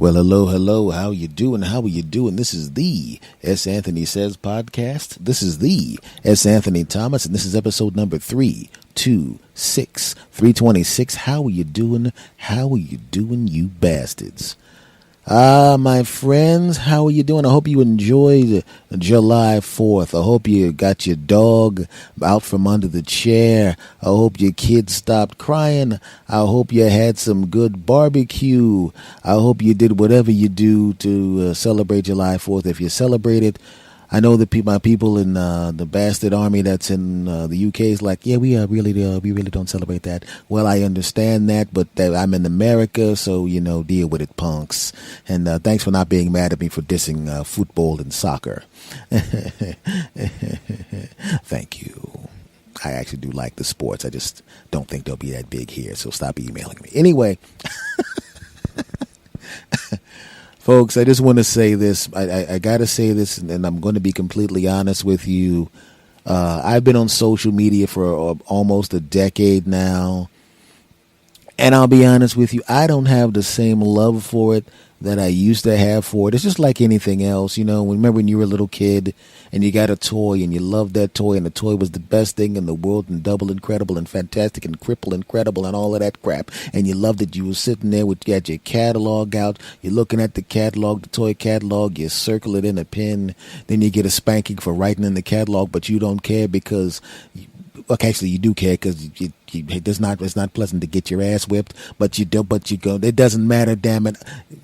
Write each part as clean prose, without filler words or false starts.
Well, hello, hello. How you doing? How are you doing? This is the S. Anthony Says podcast. This is the S. Anthony Thomas, and this is episode number 326. How are you doing? How are you doing, you bastards? My friends, how are you doing? I hope you enjoyed July 4th. I hope you got your dog out from under the chair. I hope your kids stopped crying. I hope you had some good barbecue. I hope you did whatever you do to celebrate July 4th. If you celebrate it, I know that my people in the bastard army that's in the UK is like, yeah, we really don't celebrate that. Well, I understand that, but I'm in America, so deal with it, punks. And thanks for not being mad at me for dissing football and soccer. Thank you. I actually do like the sports. I just don't think they'll be that big here. So stop emailing me. Anyway. Folks, I just want to say this. I got to say this, and I'm going to be completely honest with you. I've been on social media for almost a decade now. And I'll be honest with you, I don't have the same love for it that I used to have for it. It's just like anything else. Remember when you were a little kid and you got a toy and you loved that toy and the toy was the best thing in the world and double incredible and fantastic and cripple incredible and all of that crap. And you loved it. You were sitting there you had your catalog out. You're looking at the catalog, the toy catalog. You circle it in a pen. Then you get a spanking for writing in the catalog, but you don't care because... actually, you do care because it's not pleasant to get your ass whipped, but you go. It doesn't matter, damn it.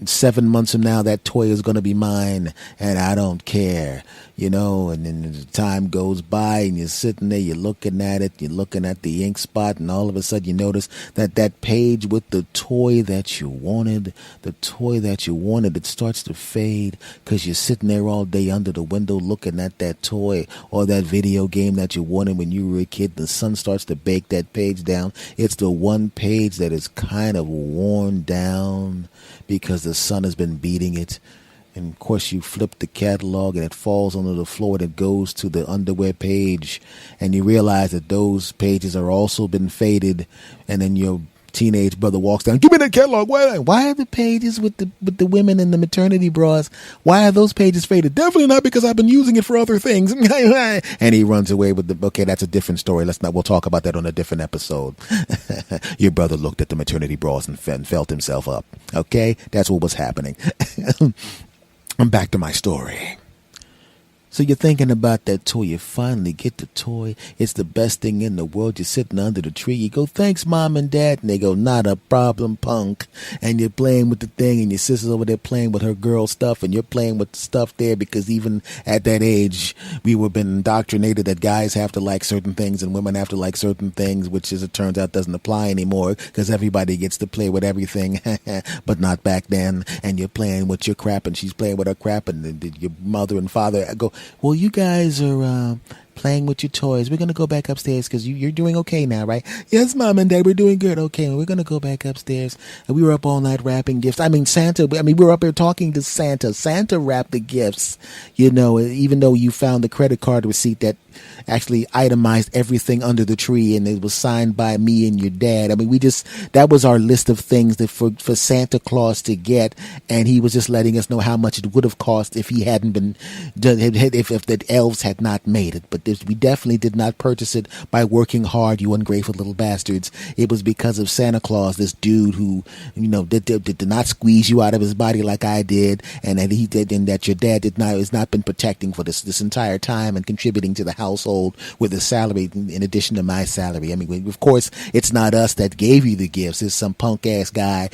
7 months from now, that toy is going to be mine, and I don't care, And then the time goes by, and you're sitting there, you're looking at it, you're looking at the ink spot, and all of a sudden you notice that page with the toy that you wanted, it starts to fade because you're sitting there all day under the window looking at that toy or that video game that you wanted when you were a kid. The sun starts to bake that page down. It's the one page that is kind of worn down because the sun has been beating it. And of course you flip the catalog and it falls onto the floor and it goes to the underwear page, and you realize that those pages are also been faded. And then your teenage brother walks down, give me that catalog. Why are the pages with the women in the maternity bras, why are those pages faded? Definitely not because I've been using it for other things. And he runs away with okay, that's a different story. We'll talk about that on a different episode. Your brother looked at the maternity bras and felt himself up. Okay, that's what was happening. I'm back to my story. So you're thinking about that toy. You finally get the toy. It's the best thing in the world. You're sitting under the tree. You go, thanks, Mom and Dad. And they go, not a problem, punk. And you're playing with the thing, and your sister's over there playing with her girl stuff, and you're playing with the stuff there because even at that age, we were been indoctrinated that guys have to like certain things and women have to like certain things, which, as it turns out, doesn't apply anymore because everybody gets to play with everything, but not back then. And you're playing with your crap, and she's playing with her crap, and your mother and father go, well, you guys are playing with your toys. We're going to go back upstairs because you're doing okay now, right? Yes, Mom and Dad, we're doing good. Okay, we're going to go back upstairs. And we were up all night wrapping gifts. We were up here talking to Santa. Santa wrapped the gifts, even though you found the credit card receipt that actually itemized everything under the tree, and it was signed by me and your dad. That was our list of things that for Santa Claus to get, and he was just letting us know how much it would have cost if he hadn't been, if the elves had not made it. But we definitely did not purchase it by working hard, you ungrateful little bastards. It was because of Santa Claus, this dude who, did not squeeze you out of his body like I did, and that he did, and that your dad has not been protecting for this entire time and contributing to the household with a salary in addition to my salary. Of course, it's not us that gave you the gifts. It's some punk ass guy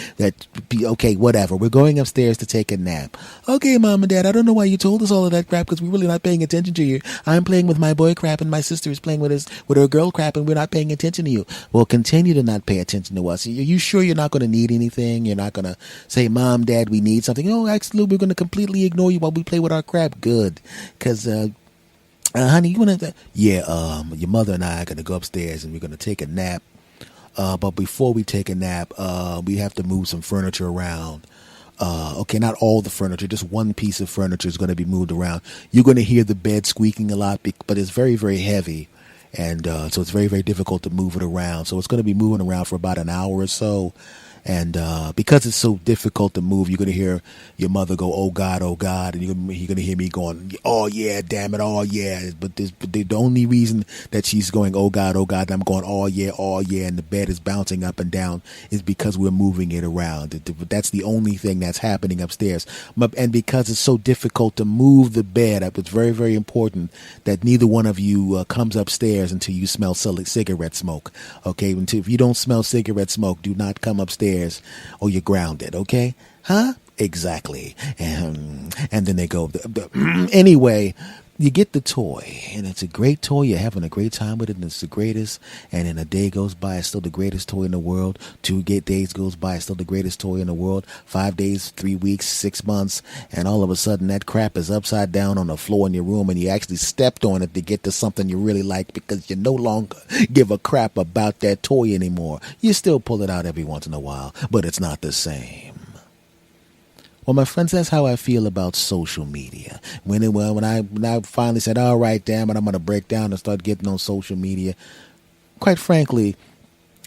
okay, whatever. We're going upstairs to take a nap. Okay, Mom and Dad, I don't know why you told us all of that crap because we're really not paying attention to you. I'm playing with my boy crap and my sister is playing with her girl crap and we're not paying attention to you. Well, continue to not pay attention to us. Are you sure you're not going to need anything? You're not going to say, Mom, Dad, we need something? Oh, actually, we're going to completely ignore you while we play with our crap. Good. Because, honey, you want to... Yeah, your mother and I are going to go upstairs and we're going to take a nap. But before we take a nap, we have to move some furniture around. Okay, not all the furniture, just one piece of furniture is going to be moved around. You're going to hear the bed squeaking a lot, but it's very, very heavy. And so it's very, very difficult to move it around. So it's going to be moving around for about an hour or so. And because it's so difficult to move, you're going to hear your mother go, oh God, and you're going to hear me going, oh yeah, damn it, oh yeah. But the only reason that she's going, oh God, and I'm going, oh yeah, and the bed is bouncing up and down is because we're moving it around. That's the only thing that's happening upstairs. And because it's so difficult to move the bed up, it's very, very important that neither one of you comes upstairs until you smell cigarette smoke. Okay, if you don't smell cigarette smoke, do not come upstairs or you're grounded. Okay, huh? Exactly. And then they go, anyway, you get the toy, and it's a great toy. You're having a great time with it, and it's the greatest. And then a day goes by, it's still the greatest toy in the world. 2 days goes by, it's still the greatest toy in the world. 5 days, 3 weeks, 6 months, and all of a sudden that crap is upside down on the floor in your room, and you actually stepped on it to get to something you really like because you no longer give a crap about that toy anymore. You still pull it out every once in a while, but it's not the same. Well, my friends, that's how I feel about social media. When I finally said, all right, damn it, I'm going to break down and start getting on social media, quite frankly,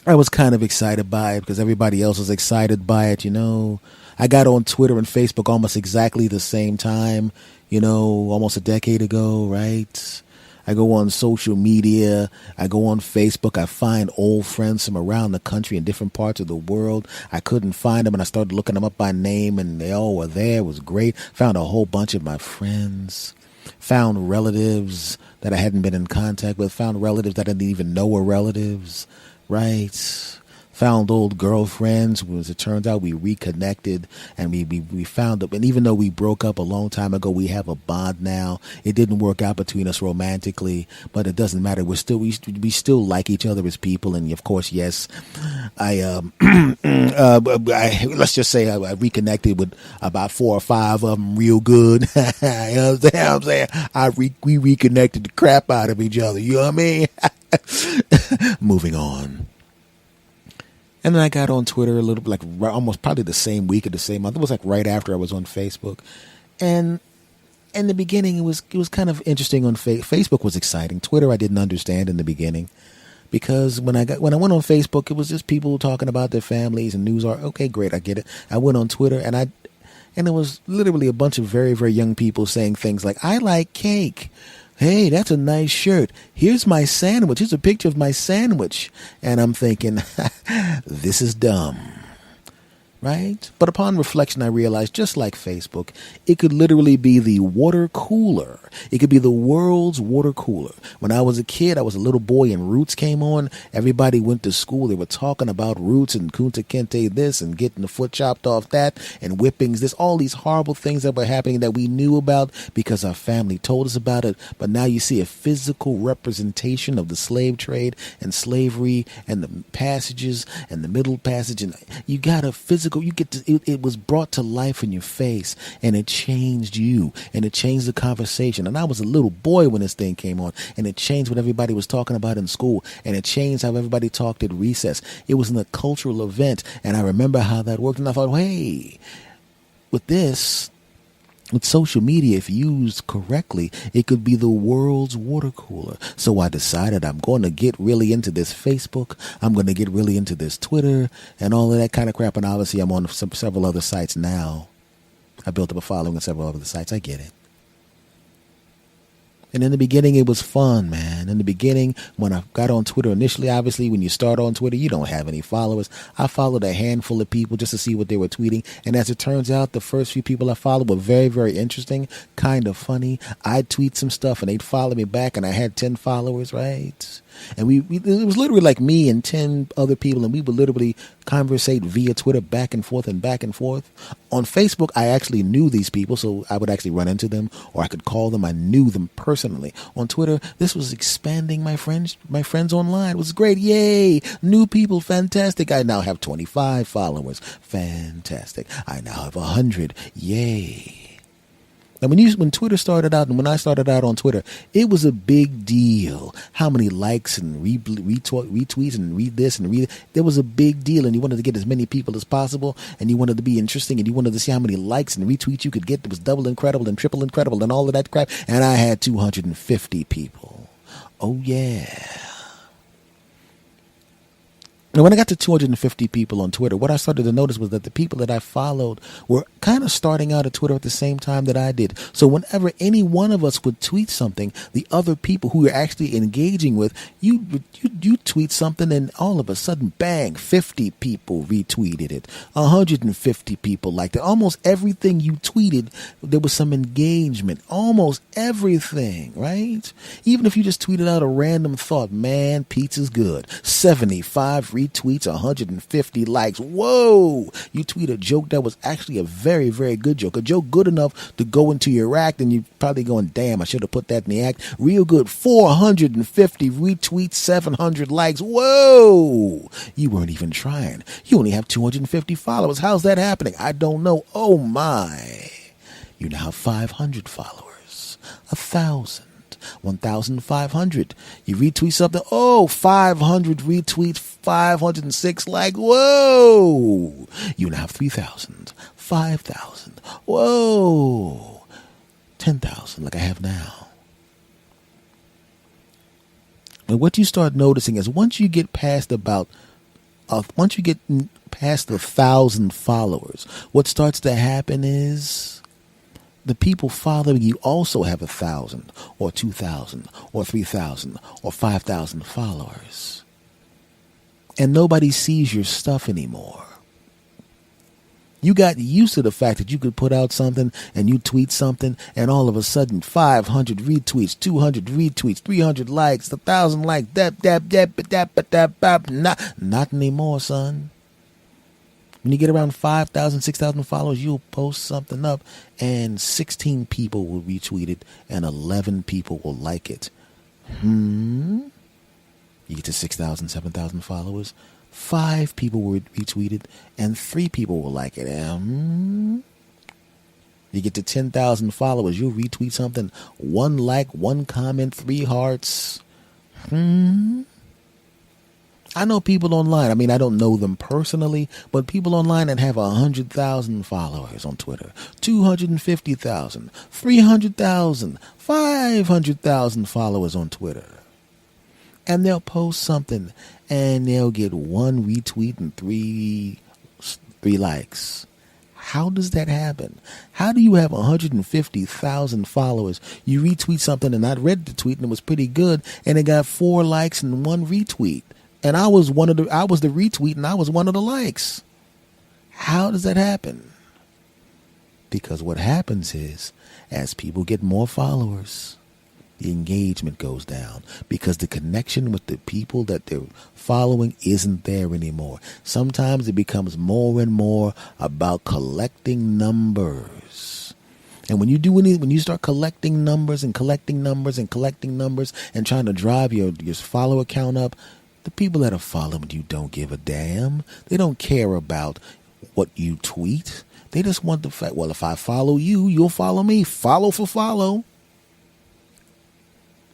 I was kind of excited by it because everybody else was excited by it, you know. I got on Twitter and Facebook almost exactly the same time, you know, almost a decade ago, right? I go on social media, I go on Facebook, I find old friends from around the country in different parts of the world. I couldn't find them, and I started looking them up by name, and they all were there. It was great. Found a whole bunch of my friends. Found relatives that I hadn't been in contact with. Found relatives that I didn't even know were relatives, right? Found old girlfriends. As it turns out, we reconnected, and we found up. And even though we broke up a long time ago, we have a bond now. It didn't work out between us romantically, but it doesn't matter. We still like each other as people. And of course, yes, I let's just say I reconnected with about 4 or 5 of them real good. You know what I'm saying? We reconnected the crap out of each other. You know what I mean? Moving on. And then I got on Twitter a little, like almost probably the same week or the same month. It was like right after I was on Facebook. And in the beginning, it was kind of interesting on Facebook was exciting. Twitter, I didn't understand in the beginning because when I went on Facebook, it was just people talking about their families and news. Okay, great, I get it. I went on Twitter and it was literally a bunch of very, very young people saying things like, I like cake. Hey, that's a nice shirt. Here's my sandwich. Here's a picture of my sandwich. And I'm thinking, this is dumb. Right? But upon reflection, I realized, just like Facebook, it could literally be the water cooler. It could be the world's water cooler. When I was a kid, I was a little boy and Roots came on. Everybody went to school. They were talking about Roots and Kunta Kinte this and getting the foot chopped off that and whippings this. All these horrible things that were happening that we knew about because our family told us about it. But now you see a physical representation of the slave trade and slavery and the passages and the middle passage. And you got a physical. It was brought to life in your face, and it changed you, and it changed the conversation. And I was a little boy when this thing came on, and it changed what everybody was talking about in school, and it changed how everybody talked at recess. It was a cultural event, and I remember how that worked, and I thought, hey, with social media, if used correctly, it could be the world's water cooler. So I decided I'm going to get really into this Facebook. I'm going to get really into this Twitter and all of that kind of crap. And obviously, I'm on several other sites now. I built up a following on several other sites. I get it. And in the beginning, it was fun, man. In the beginning, when I got on Twitter initially, obviously, when you start on Twitter, you don't have any followers. I followed a handful of people just to see what they were tweeting. And as it turns out, the first few people I followed were very, very interesting, kind of funny. I'd tweet some stuff and they'd follow me back and I had 10 followers, right? And it was literally like me and 10 other people, and we would literally conversate via Twitter back and forth and back and forth. On Facebook, I actually knew these people, so I would actually run into them, or I could call them. I knew them personally. On Twitter, this was expanding my friends online. It was great. Yay! New people, fantastic. I now have 25 followers. Fantastic. I now have 100. Yay! Now, when Twitter started out, and when I started out on Twitter, it was a big deal. How many likes and retweets and read this and read it. There was a big deal, and you wanted to get as many people as possible, and you wanted to be interesting, and you wanted to see how many likes and retweets you could get. It was double incredible and triple incredible and all of that crap. And I had 250 people. Oh, yeah. And when I got to 250 people on Twitter, what I started to notice was that the people that I followed were kind of starting out at Twitter at the same time that I did. So whenever any one of us would tweet something, the other people who you're actually engaging with, you tweet something and all of a sudden, bang, 50 people retweeted it. 150 people liked it. Almost everything you tweeted, there was some engagement. Almost everything, right? Even if you just tweeted out a random thought, man, pizza's good. 75 retweets, 150 likes. Whoa! You tweet a joke that was actually a very, very good joke. A joke good enough to go into your act, and you're probably going, damn, I should have put that in the act. Real good. 450 retweets, 700 likes. Whoa! You weren't even trying. You only have 250 followers. How's that happening? I don't know. Oh my. You now have 500 followers. 1,000. 1,500. You retweet something. Oh, 500 retweets, 506 like. Whoa! You now have 3,000, 5,000. Whoa! 10,000 like I have now. And what you start noticing is once you get past 1,000 followers, what starts to happen is the people following you also have 1,000 or 2,000 or 3,000 or 5,000 followers. And nobody sees your stuff anymore. You got used to the fact that you could put out something and you tweet something and all of a sudden 500 retweets, 200 retweets, 300 likes, 1,000 likes, not anymore, son. When you get around 5,000, 6,000 followers, you'll post something up and 16 people will retweet it and 11 people will like it. You get to 6,000, 7,000 followers, 5 people will retweet it and 3 people will like it. You get to 10,000 followers, you'll retweet something, 1 like, 1 comment, 3 hearts. I know people online. I mean, I don't know them personally, but people online that have 100,000 followers on Twitter, 250,000, 300,000, 500,000 followers on Twitter. And they'll post something and they'll get 1 retweet and 3 likes. How does that happen? How do you have 150,000 followers? You retweet something and I read the tweet and it was pretty good and it got 4 likes and 1 retweet. And I was the retweet and I was one of the likes. How does that happen? Because what happens is, as people get more followers, the engagement goes down because the connection with the people that they're following isn't there anymore. Sometimes it becomes more and more about collecting numbers. And when you start collecting numbers and collecting numbers and collecting numbers and trying to drive your follower count up, the people that are following you don't give a damn. They don't care about what you tweet. They just want the fact, well, if I follow you, you'll follow me. Follow for follow.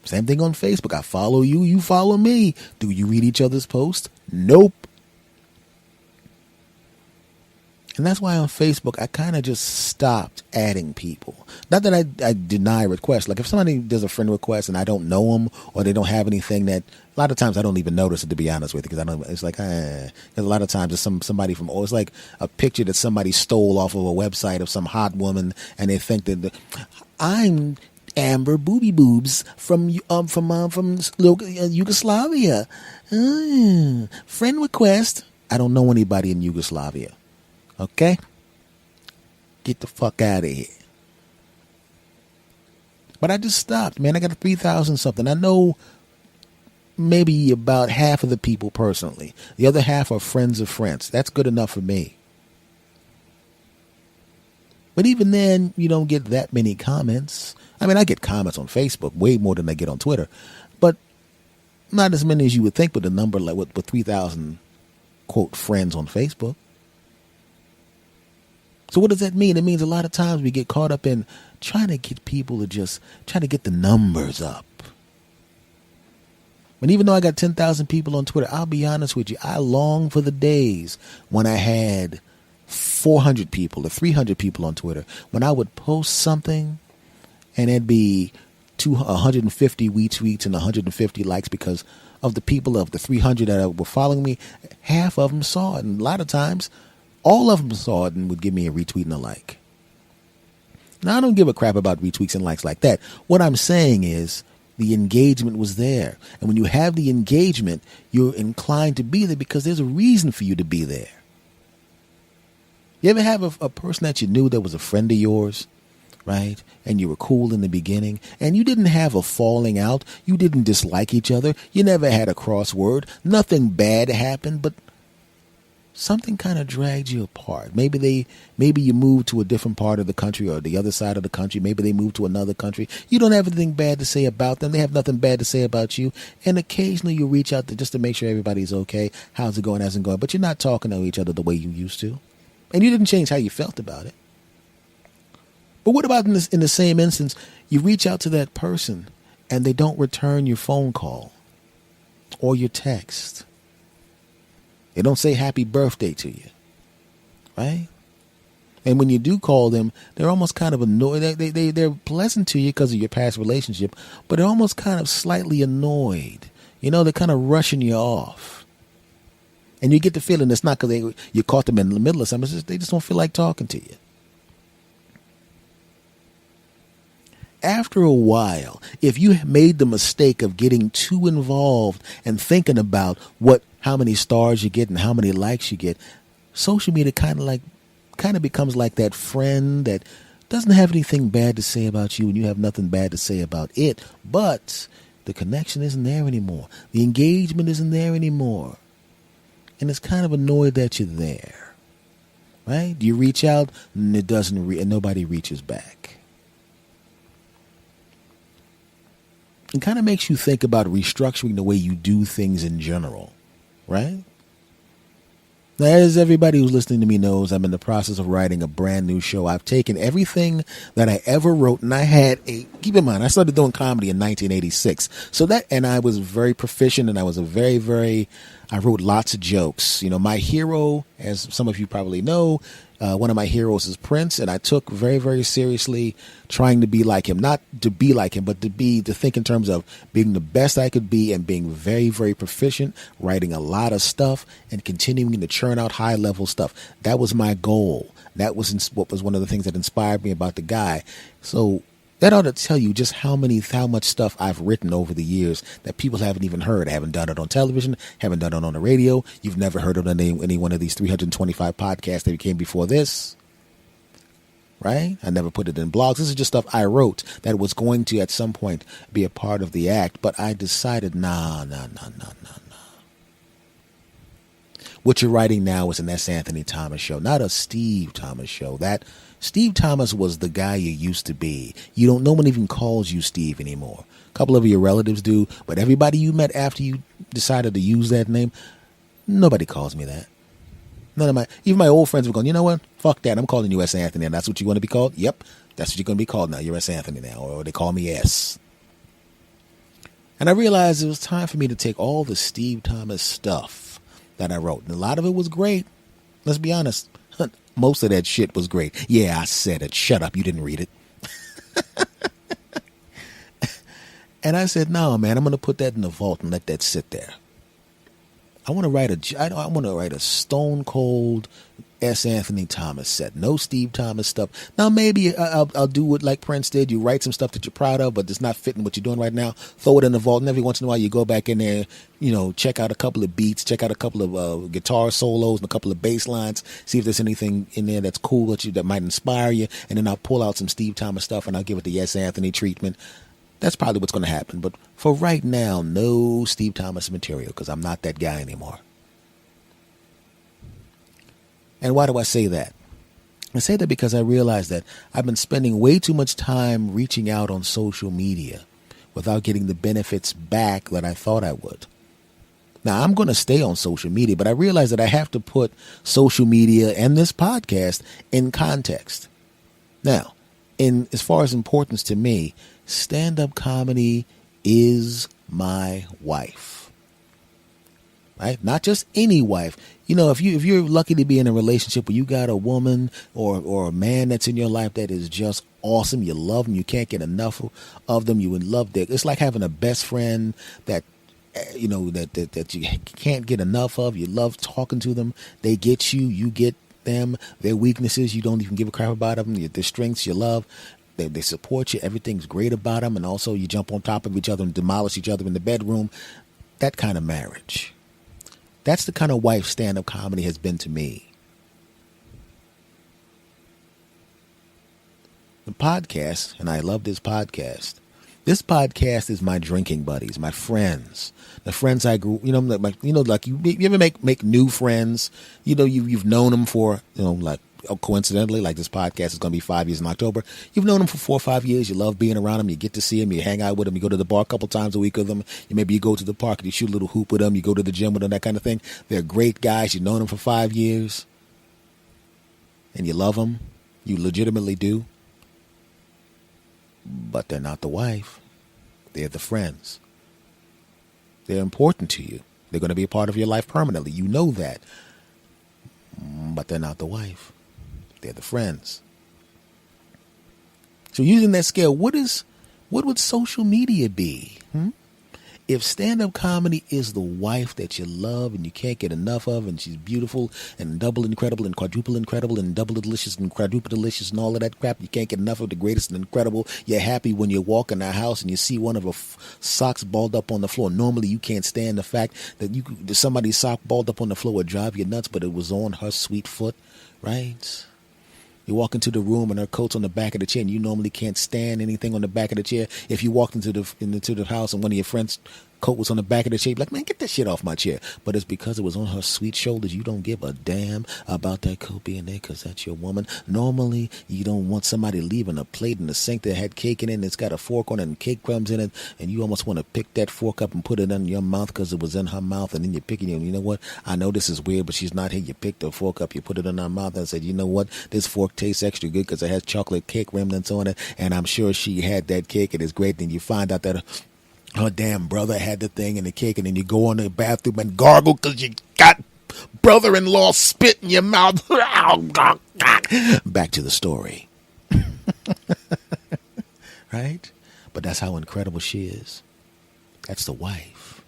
Same thing on Facebook. I follow you, you follow me. Do you read each other's posts? Nope. And that's why on Facebook, I kind of just stopped adding people. Not that I deny requests. Like if somebody does a friend request and I don't know them or they don't have anything that, a lot of times I don't even notice it, to be honest with you, because I don't. It's like, because a lot of times it's somebody from, or it's like a picture that somebody stole off of a website of some hot woman, and they think that I'm Amber Booby Boobs from Yugoslavia. Friend request. I don't know anybody in Yugoslavia. Okay? Get the fuck out of here. But I just stopped, man. I got 3,000 something. I know maybe about half of the people personally. The other half are friends of friends. That's good enough for me. But even then, you don't get that many comments. I mean, I get comments on Facebook way more than I get on Twitter. But not as many as you would think with a number like with 3,000, quote, friends on Facebook. So what does that mean? It means a lot of times we get caught up in trying to get people to just trying to get the numbers up. And even though I got 10,000 people on Twitter, I'll be honest with you, I long for the days when I had 400 people or 300 people on Twitter, when I would post something and it'd be 150 retweets and 150 likes because of the people, of the 300 that were following me, half of them saw it. And a lot of times, all of them saw it and would give me a retweet and a like. Now, I don't give a crap about retweets and likes like that. What I'm saying is the engagement was there. And when you have the engagement, you're inclined to be there because there's a reason for you to be there. You ever have a person that you knew that was a friend of yours, right? And you were cool in the beginning, and you didn't have a falling out. You didn't dislike each other. You never had a crossword. Nothing bad happened, but something kind of dragged you apart. Maybe you moved to a different part of the country or the other side of the country. Maybe they moved to another country. You don't have anything bad to say about them. They have nothing bad to say about you. And occasionally you reach out just to make sure everybody's okay. How's it going? How's it going? But you're not talking to each other the way you used to. And you didn't change how you felt about it. But what about in the same instance, you reach out to that person and they don't return your phone call or your text? They don't say happy birthday to you, right? And when you do call them, they're almost kind of annoyed. They're pleasant to you because of your past relationship, but they're almost kind of slightly annoyed. You know, they're kind of rushing you off. And you get the feeling it's not because you caught them in the middle of something. They just don't feel like talking to you. After a while, if you made the mistake of getting too involved and thinking about how many stars you get and how many likes you get, social media kind of becomes like that friend that doesn't have anything bad to say about you and you have nothing bad to say about it, but the connection isn't there anymore. The engagement isn't there anymore. And it's kind of annoyed that you're there, right? You reach out and and nobody reaches back. It kind of makes you think about restructuring the way you do things in general, right? Now, as everybody who's listening to me knows, I'm in the process of writing a brand new show. I've taken everything that I ever wrote, and keep in mind, I started doing comedy in 1986. And I was very proficient, and I was I wrote lots of jokes. You know, my hero, as some of you probably know, one of my heroes is Prince, and I took very, very seriously trying to be like him. Not to be like him, but to think in terms of being the best I could be and being very, very proficient, writing a lot of stuff and continuing to churn out high-level stuff. That was my goal. That was what was one of the things that inspired me about the guy. So that ought to tell you just how much stuff I've written over the years that people haven't even heard. I haven't done it on television, haven't done it on the radio. You've never heard of any one of these 325 podcasts that came before this, right? I never put it in blogs. This is just stuff I wrote that was going to at some point be a part of the act, but I decided, nah. What you're writing now is an S. Anthony Thomas show, not a Steve Thomas show. That Steve Thomas was the guy you used to be. No one even calls you Steve anymore. A couple of your relatives do, but everybody you met after you decided to use that name, nobody calls me that. Even my old friends were going, you know what? Fuck that. I'm calling you S. Anthony, and that's what you want to be called? Yep, that's what you're going to be called now. You're S. Anthony now, or they call me S. And I realized it was time for me to take all the Steve Thomas stuff that I wrote. And a lot of it was great. Let's be honest. Most of that shit was great. Yeah, I said it. Shut up. You didn't read it. And I said, no, man, I'm going to put that in the vault and let that sit there. I want to write a stone cold S. Anthony Thomas set. No Steve Thomas stuff. Now, maybe I'll do it like Prince did. You write some stuff that you're proud of, but it's not fitting what you're doing right now. Throw it in the vault, and every once in a while you go back in there, check out a couple of beats, check out a couple of guitar solos and a couple of bass lines, see if there's anything in there that's cool that might inspire you, and then I'll pull out some Steve Thomas stuff and I'll give it the S. Anthony treatment. That's probably what's going to happen. But for right now, no Steve Thomas material because I'm not that guy anymore. And why do I say that? I say that because I realize that I've been spending way too much time reaching out on social media without getting the benefits back that I thought I would. Now, I'm going to stay on social media, but I realize that I have to put social media and this podcast in context. Now, as far as importance to me, stand-up comedy is my wife. Right? Not just any wife. If you're lucky to be in a relationship where you got a woman or a man that's in your life that is just awesome, you love them, you can't get enough of them, you would love them. It's like having a best friend that that you can't get enough of. You love talking to them. They get you. You get them. Their weaknesses, you don't even give a crap about them. Their strengths, you love. They support you. Everything's great about them. And also you jump on top of each other and demolish each other in the bedroom. That kind of marriage. That's the kind of wife stand-up comedy has been to me. The podcast, and I love this podcast. This podcast is my drinking buddies, my friends, the friends I grew. Like you ever make new friends. You've known them for coincidentally, like this podcast is going to be 5 years in October. You've known them for 4 or 5 years. You love being around them. You get to see them. You hang out with them. You go to the bar a couple times a week with them. Maybe you go to the park and you shoot a little hoop with them. You go to the gym with them, that kind of thing. They're great guys. You've known them for 5 years. And you love them. You legitimately do. But they're not the wife. They're the friends. They're important to you. They're going to be a part of your life permanently. You know that. But they're not the wife. They're the friends. So using that scale, what would social media be? If stand-up comedy is the wife that you love and you can't get enough of, and she's beautiful and double incredible and quadruple incredible and double delicious and quadruple delicious and all of that crap, you can't get enough of the greatest and incredible. You're happy when you walk in the house and you see one of her socks balled up on the floor. Normally you can't stand the fact that somebody's sock balled up on the floor would drive you nuts, but it was on her sweet foot, right? You walk into the room and her coat's on the back of the chair, and you normally can't stand anything on the back of the chair. If you walked into the house and one of your friends' coat was on the back of the chair, you'd be like, man, get that shit off my chair. But it's because it was on her sweet shoulders. You don't give a damn about that coat being there because that's your woman. Normally, you don't want somebody leaving a plate in the sink that had cake in it and it's got a fork on it and cake crumbs in it, and you almost want to pick that fork up and put it in your mouth because it was in her mouth, and then you're picking it. You know what? I know this is weird, but she's not here. You pick the fork up, you put it in her mouth, and said, you know what? This fork tastes extra good because it has chocolate cake remnants on it, and I'm sure she had that cake. It is great. Then you find out that her damn brother had the thing and the cake, and then you go in the bathroom and gargle because you got brother-in-law spit in your mouth. Back to the story. Right? But that's how incredible she is. That's the wife.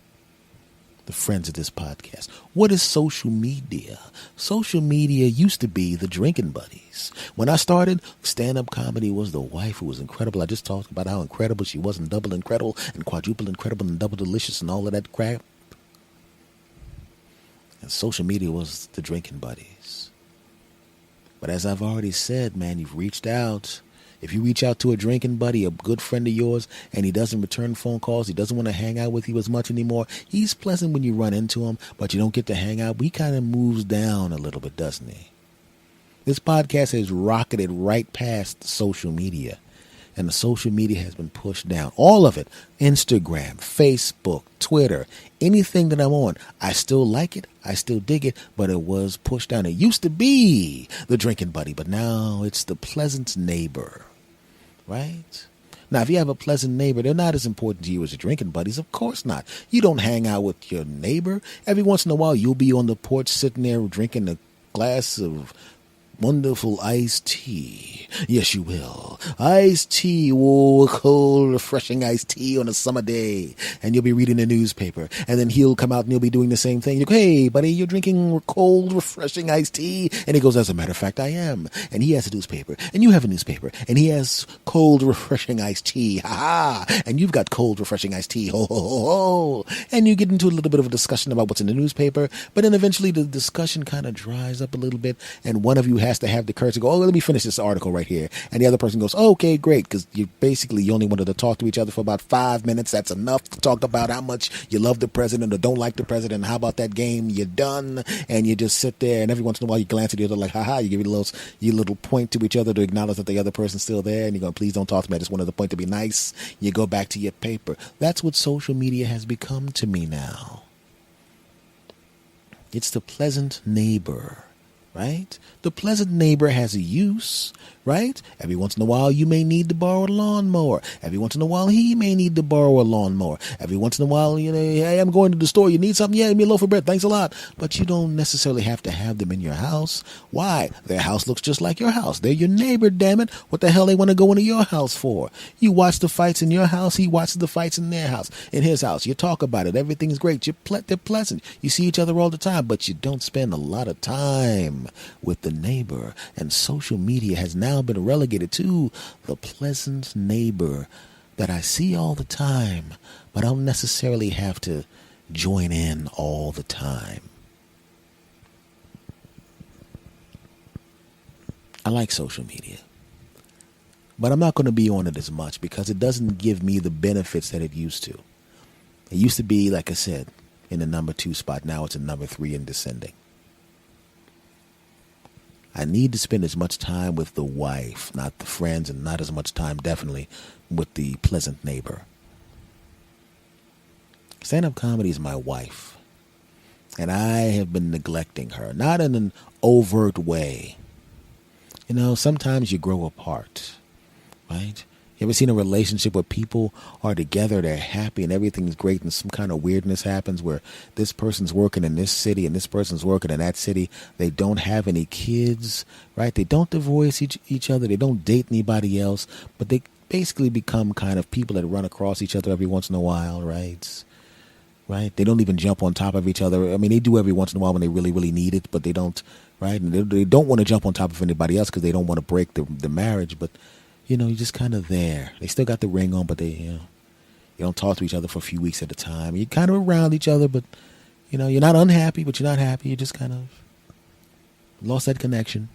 The friends of this podcast. What is social media? Social media used to be the drinking buddies. When I started, stand-up comedy was the wife who was incredible. I just talked about how incredible she was, and double incredible and quadruple incredible and double delicious and all of that crap. And social media was the drinking buddies. But as I've already said, man, you've reached out. If you reach out to a drinking buddy, a good friend of yours, and he doesn't return phone calls, he doesn't want to hang out with you as much anymore, he's pleasant when you run into him, but you don't get to hang out. He kind of moves down a little bit, doesn't he? This podcast has rocketed right past social media, and the social media has been pushed down. All of it. Instagram, Facebook, Twitter, anything that I'm on. I still like it. I still dig it, but it was pushed down. It used to be the drinking buddy, but now it's the pleasant neighbor. Right? Now, if you have a pleasant neighbor, they're not as important to you as your drinking buddies. Of course not. You don't hang out with your neighbor. Every once in a while, you'll be on the porch sitting there drinking a glass of wonderful iced tea. Yes, you will. Iced tea. Oh, cold, refreshing iced tea on a summer day. And you'll be reading the newspaper. And then he'll come out and he'll be doing the same thing. You go, hey, buddy, you're drinking cold, refreshing iced tea? And he goes, as a matter of fact, I am. And he has a newspaper. And you have a newspaper. And he has cold, refreshing iced tea. Ha ha. And you've got cold, refreshing iced tea. Ho, ho, ho, ho. And you get into a little bit of a discussion about what's in the newspaper. But then eventually the discussion kind of dries up a little bit. And one of you has to have the courage to go, oh, let me finish this article right here. And the other person goes, oh, okay, great. Because you only wanted to talk to each other for about 5 minutes. That's enough to talk about how much you love the president or don't like the president. How about that game? You're done. And you just sit there, and every once in a while you glance at the other like, haha, you give you a little point to each other to acknowledge that the other person's still there. And you go, please don't talk to me. I just wanted the point to be nice. You go back to your paper. That's what social media has become to me now. It's the pleasant neighbor. right? The pleasant neighbor has a use, right? Every once in a while, you may need to borrow a lawnmower. Every once in a while, he may need to borrow a lawnmower. Every once in a while, hey, I'm going to the store. You need something? Yeah, give me a loaf of bread. Thanks a lot. But you don't necessarily have to have them in your house. Why? Their house looks just like your house. They're your neighbor, damn it. What the hell they want to go into your house for? You watch the fights in your house. He watches the fights in their house, in his house. You talk about it. Everything's great. They're pleasant. You see each other all the time, but you don't spend a lot of time with the neighbor. And social media has now been relegated to the pleasant neighbor that I see all the time, but I don't necessarily have to join in all the time. I like social media, but I'm not going to be on it as much because it doesn't give me the benefits that it used to. It used to be, like I said, in the number 2 spot. Now it's in number 3 and descending. I need to spend as much time with the wife, not the friends, and not as much time, definitely, with the pleasant neighbor. Stand-up comedy is my wife, and I have been neglecting her, not in an overt way. Sometimes you grow apart, right? You ever seen a relationship where people are together, they're happy, and everything's great, and some kind of weirdness happens where this person's working in this city and this person's working in that city. They don't have any kids, right? They don't divorce each other. They don't date anybody else, but they basically become kind of people that run across each other every once in a while, right? Right? They don't even jump on top of each other. I mean, they do every once in a while when they really, really need it, but they don't, right? And they don't want to jump on top of anybody else because they don't want to break the marriage, but you're just kind of there. They still got the ring on, but you don't talk to each other for a few weeks at a time. You're kind of around each other, but, you're not unhappy, but you're not happy. You just kind of lost that connection.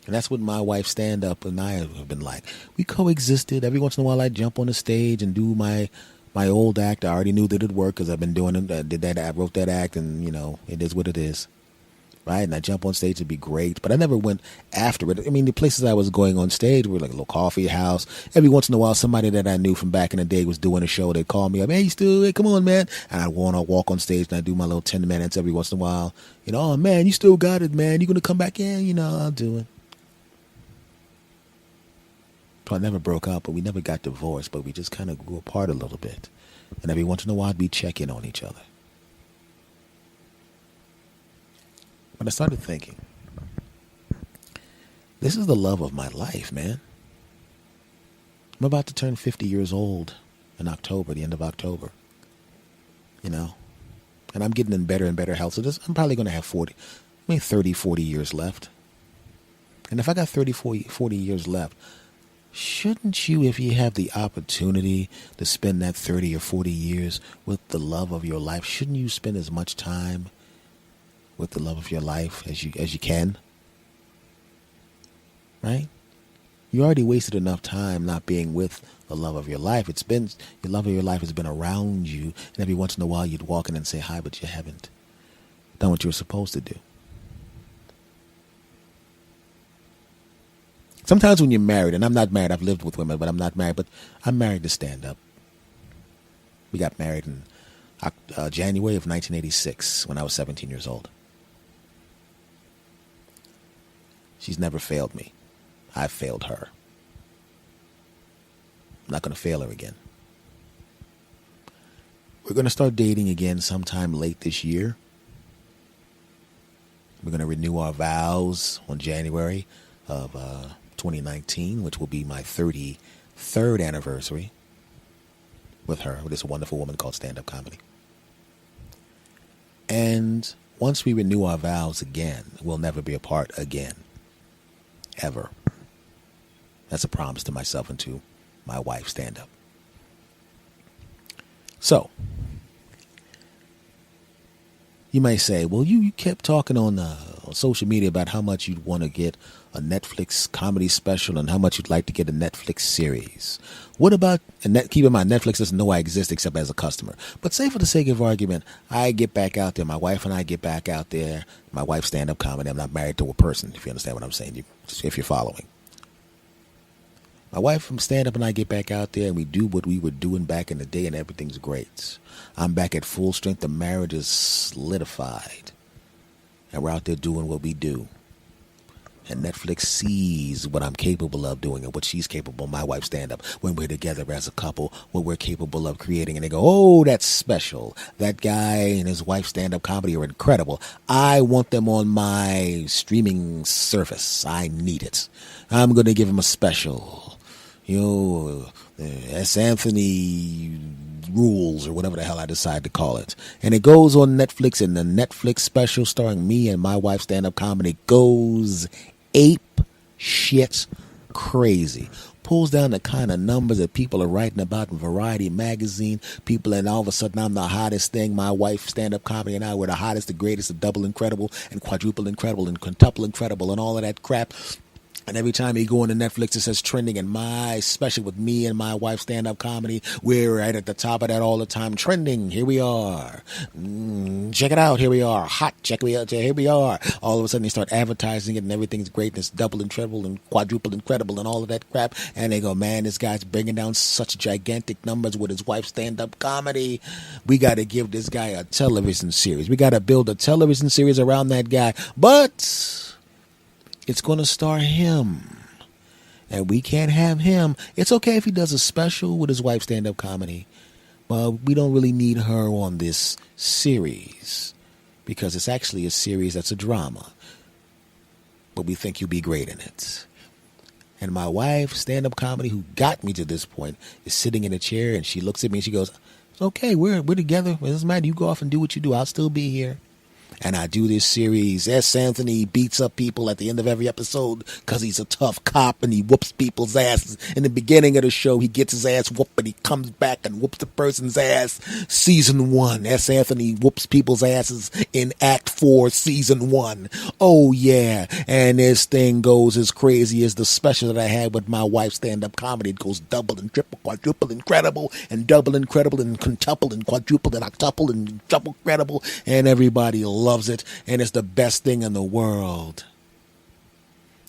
And that's what my wife stand-up and I have been like. We coexisted. Every once in a while, I'd jump on the stage and do my old act. I already knew that it'd work because I've been doing it. I wrote that act, and, it is what it is. Right? And I jump on stage, it'd be great. But I never went after it. I mean, the places I was going on stage were like a little coffee house. Every once in a while, somebody that I knew from back in the day was doing a show. They'd call me up, hey, Stu, hey, come on, man. And I'd walk on stage and I'd do my little 10 minutes every once in a while. Oh, man, you still got it, man. You going to come back in? I'll do it. So I never broke up, but we never got divorced, but we just kind of grew apart a little bit. And every once in a while, we'd check in on each other. But I started thinking, this is the love of my life, man. I'm about to turn 50 years old in October, the end of October. And I'm getting in better and better health. So I'm probably going to have 30, 40 years left. And if I got 30, 40 years left, shouldn't you, if you have the opportunity to spend that 30 or 40 years with the love of your life, shouldn't you spend as much time with the love of your life as you can? Right? You already wasted enough time not being with the love of your life. Your love of your life has been around you, and every once in a while you'd walk in and say hi, but you haven't done what you were supposed to do. Sometimes when you're married, and I'm not married, I've lived with women, but I'm not married, but I'm married to stand up. We got married in January of 1986 when I was 17 years old. She's never failed me. I've failed her. I'm not going to fail her again. We're going to start dating again sometime late this year. We're going to renew our vows on January of 2019, which will be my 33rd anniversary with her, with this wonderful woman called Standup Comedy. And once we renew our vows again, we'll never be apart again. Ever. That's a promise to myself and to my wife, Stand-Up. So, you may say, well, you kept talking on social media about how much you'd want to get a Netflix comedy special and how much you'd like to get a Netflix series. What about, and keep in mind, Netflix doesn't know I exist except as a customer. But say for the sake of argument, I get back out there, my wife and I get back out there, my wife's Stand-Up Comedy. I'm not married to a person, if you understand what I'm saying, if you're following. My wife from Stand-Up and I get back out there and we do what we were doing back in the day and everything's great. I'm back at full strength. The marriage is solidified. and we're out there doing what we do. And Netflix sees what I'm capable of doing and what she's capable, my wife stand-up, when we're together as a couple, what we're capable of creating. And they go, oh, that's special. That guy and his wife stand-up comedy are incredible. I want them on my streaming service. I need it. I'm going to give him a special. S. Anthony rules or whatever the hell I decide to call it. And it goes on Netflix, and the Netflix special starring me and my wife stand-up comedy goes ape shit crazy. Pulls down the kind of numbers that people are writing about in Variety magazine. People, and all of a sudden I'm the hottest thing. My wife stand-up comedy and I were the hottest, the greatest, the double incredible and quadruple incredible and quintuple incredible and all of that crap. And every time you go into Netflix, it says trending. And my special with me and my wife stand-up comedy, we're right at the top of that all the time. Trending. Here we are. Check it out. Here we are. Hot. Check it out. Here we are. All of a sudden, they start advertising it, and everything's great. And it's double and treble and quadruple incredible and all of that crap. And they go, man, this guy's bringing down such gigantic numbers with his wife stand-up comedy. We got to give this guy a television series. We got to build a television series around that guy. But it's going to star him. And we can't have him. It's okay if he does a special with his wife stand-up comedy. But we don't really need her on this series. Because it's actually a series that's a drama. But we think you'll be great in it. And my wife, stand-up comedy, who got me to this point, is sitting in a chair and she looks at me and she goes, it's okay, we're together. It doesn't matter. You go off and do what you do. I'll still be here. And I do this series. S. Anthony beats up people at the end of every episode because he's a tough cop and he whoops people's asses. In the beginning of the show, he gets his ass whooped, but he comes back and whoops the person's ass. Season 1, S. Anthony whoops people's asses in Act 4, Season 1. Oh, yeah. And this thing goes as crazy as the special that I had with my wife stand-up comedy. It goes double and triple, quadruple incredible, and double incredible, and quintuple, and quadruple, and octuple, and double incredible. And everybody loves it, and it's the best thing in the world.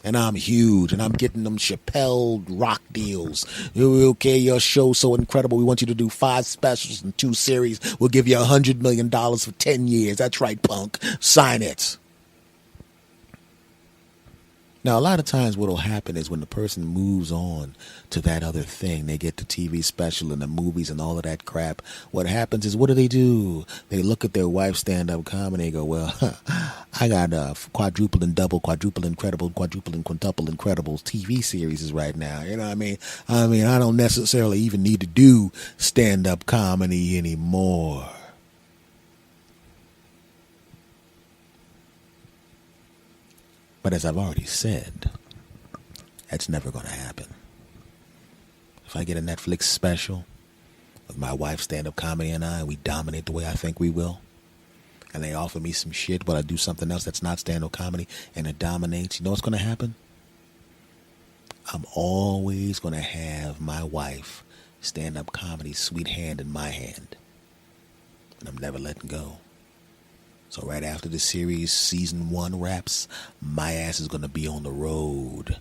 And I'm huge, and I'm getting them Chappelle rock deals. Okay, your show's so incredible. We want you to do 5 specials and 2 series. We'll give you $100 million for 10 years. That's right, punk. Sign it. Now, a lot of times what will happen is when the person moves on to that other thing, they get the TV special and the movies and all of that crap. What happens is, what do? They look at their wife's stand-up comedy and go, well, I got quadruple and double, quadruple incredible, quadruple and quintuple incredible TV series right now. You know what I mean? I don't necessarily even need to do stand-up comedy anymore. But as I've already said, that's never going to happen. If I get a Netflix special with my wife stand-up comedy and we dominate the way I think we will, and they offer me some shit while I do something else that's not stand-up comedy, and it dominates, you know what's going to happen? I'm always going to have my wife stand-up comedy sweet hand in my hand. And I'm never letting go. So right after the series, season 1 wraps, my ass is going to be on the road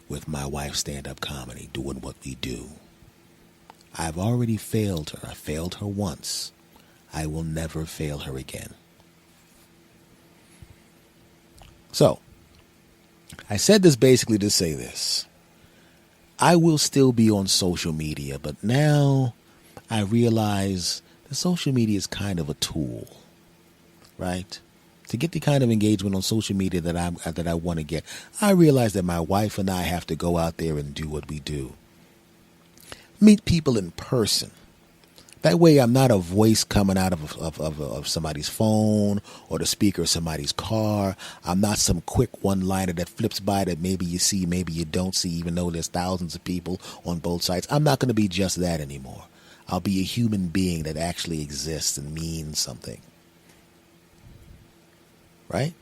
with my wife stand-up comedy, doing what we do. I've already failed her. I failed her once. I will never fail her again. So, I said this basically to say this. I will still be on social media, but now I realize that social media is kind of a tool. Right? To get the kind of engagement on social media that I want to get, I realize that my wife and I have to go out there and do what we do. Meet people in person. That way I'm not a voice coming out of somebody's phone or the speaker of somebody's car. I'm not some quick one-liner that flips by that maybe you see, maybe you don't see, even though there's thousands of people on both sides. I'm not going to be just that anymore. I'll be a human being that actually exists and means something. Right?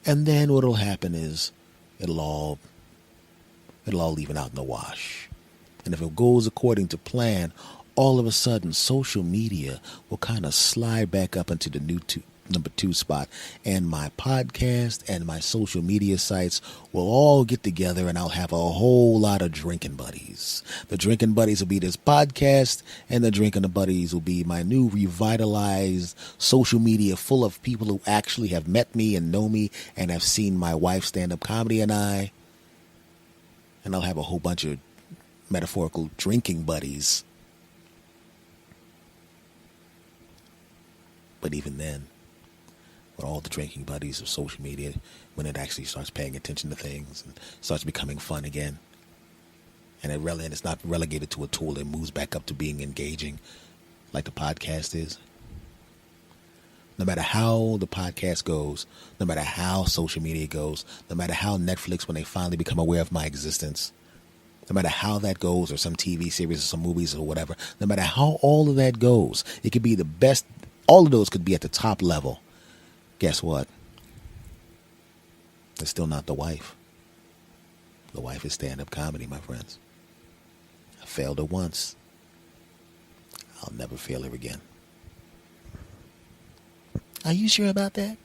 And then what'll happen is it'll all even out in the wash. And if it goes according to plan, all of a sudden social media will kind of slide back up into the number 2 spot. And my podcast and my social media sites will all get together, and I'll have a whole lot of drinking buddies. The drinking buddies will be this podcast, and the drinking buddies will be my new revitalized social media full of people who actually have met me and know me and have seen my wife Stand Up Comedy and I. And I'll have a whole bunch of metaphorical drinking buddies. But even then, with all the drinking buddies of social media, when it actually starts paying attention to things and starts becoming fun again, and it's not relegated to a tool, it moves back up to being engaging like the podcast is. No matter how the podcast goes, no matter how social media goes, no matter how Netflix, when they finally become aware of my existence, no matter how that goes, or some TV series or some movies or whatever, no matter how all of that goes, it could be the best. All of those could be at the top level. Guess what? It's still not the wife. The wife is stand-up comedy, my friends. I failed her once. I'll never fail her again. Are you sure about that?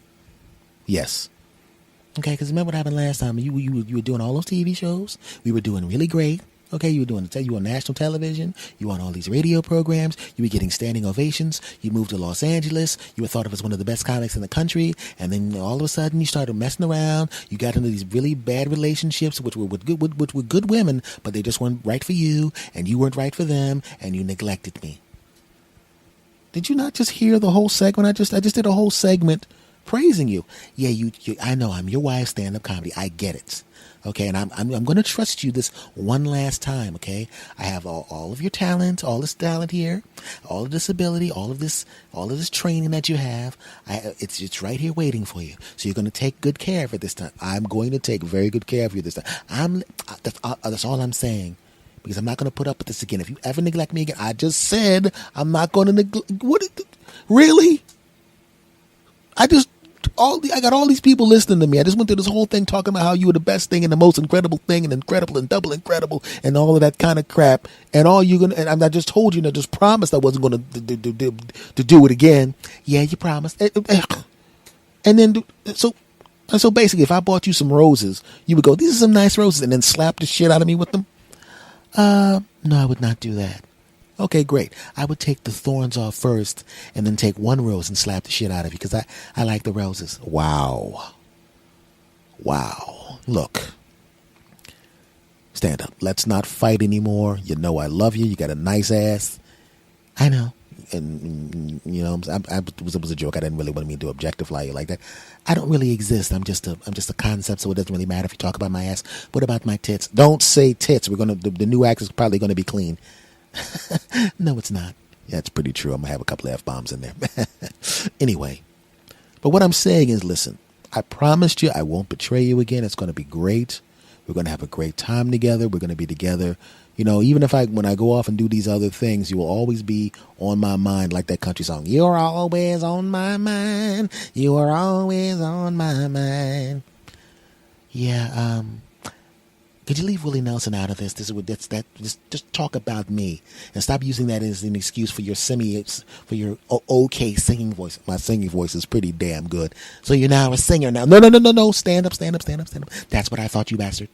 Yes. Okay, because remember what happened last time? You were doing all those TV shows. We were doing really great. Okay, you were on national television. You were on all these radio programs. You were getting standing ovations. You moved to Los Angeles. You were thought of as one of the best comics in the country. And then all of a sudden, you started messing around. You got into these really bad relationships, which were good women, but they just weren't right for you, and you weren't right for them, and you neglected me. Did you not just hear the whole segment? I just did a whole segment praising you. Yeah, you I know I'm your wife, stand-up comedy. I get it. Okay, and I'm going to trust you this one last time, okay? I have all of your talent, all this talent here, all of this ability, all of this training that you have. It's right here waiting for you. So you're going to take good care of it this time. I'm going to take very good care of you this time. That's all I'm saying, because I'm not going to put up with this again. If you ever neglect me again, I just said I'm not going to neglect. What? Really? I got all these people listening to me. I just went through this whole thing talking about how you were the best thing and the most incredible thing and incredible and double incredible and all of that kind of crap. And I just told you, and I just promised I wasn't going to do it again. Yeah, you promised. And then, so basically, if I bought you some roses, you would go, these are some nice roses, and then slap the shit out of me with them? No, I would not do that. Okay, great. I would take the thorns off first and then take one rose and slap the shit out of you because I like the roses. Wow. Look. Stand up. Let's not fight anymore. You know I love you. You got a nice ass. I know. And you know, it was a joke. I didn't really want me to objectify you like that. I don't really exist. I'm just a concept, so it doesn't really matter if you talk about my ass. What about my tits? Don't say tits. The new act is probably gonna be clean. No, it's not. Yeah, it's pretty true. I'm going to have a couple of F-bombs in there. Anyway, but what I'm saying is, listen, I promised you I won't betray you again. It's going to be great. We're going to have a great time together. We're going to be together. You know, even when I go off and do these other things, you will always be on my mind, like that country song. You're always on my mind. You are always on my mind. Yeah, could you leave Willie Nelson out of this? Just talk about me and stop using that as an excuse for your okay singing voice. My singing voice is pretty damn good. So you're now a singer now. No. Stand up. That's what I thought, you bastard.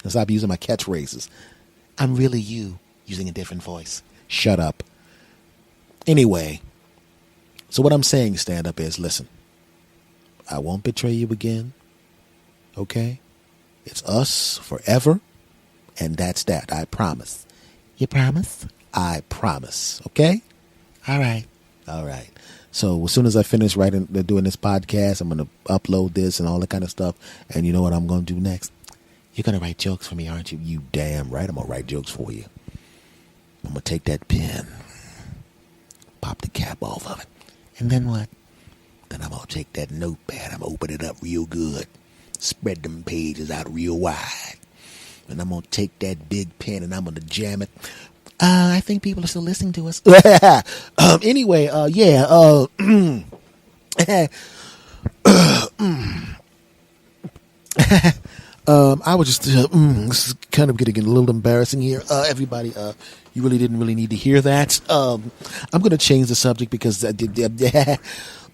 And stop using my catchphrases. I'm really you using a different voice. Shut up. Anyway, so what I'm saying, stand up, is listen. I won't betray you again. Okay? It's us forever, and that's that. I promise. You promise? I promise. Okay? All right. So as soon as I finish doing this podcast, I'm going to upload this and all that kind of stuff. And you know what I'm going to do next? You're going to write jokes for me, aren't you? You damn right I'm going to write jokes for you. I'm going to take that pen, pop the cap off of it. And then what? Then I'm going to take that notepad. I'm going to open it up real good. Spread them pages out real wide. And I'm going to take that big pen and I'm going to jam it. I think people are still listening to us. Anyway, I was just, this is kind of getting a little embarrassing here. Everybody, you really didn't need to hear that. I'm going to change the subject because I did,